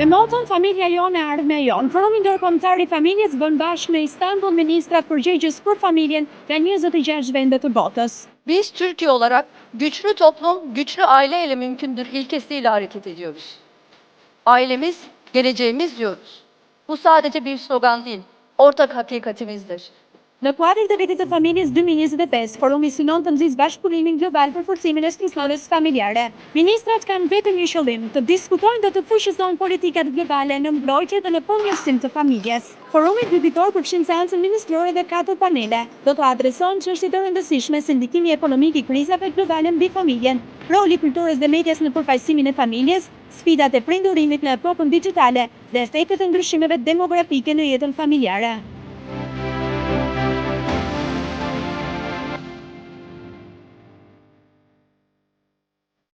Me moton familja jone ardhmja jonë, Forumi Ndërkombëtar i Familjes bën bashkë në Istanbul ministrat përgjegjës për familjen nga 26 vende të botës. Biz Türkiye olarak güçlü toplum, güçlü aile ile mümkündür ilkesiyle hareket ediyoruz. Ailemiz, geleceğimiz diyoruz. Bu sadece bir slogan değil, ortak hakikatimizdir. Në kuadrin të vitit të familjes 2025, Forumi synon të nxjisë bashkëpunimin global për forcimin e strukturës familjare. Ministrat kanë vetëm një qëllim, të diskutojnë dhe të fuqizojnë politikat globale në mbrojtje dhe në përmirësim të familjes. Forumi dyditor përfshin seancën ministrore dhe 4 panele. Do të adresohen çështjet e rëndësishme si ndikimi ekonomik i krizave globale mbi familjen, roli kulturës dhe medias në përfaqësimin e familjes, sfidat e prindërimit në epokën digjitale dhe efektet e ndryshimeve demografike në jetën familjare.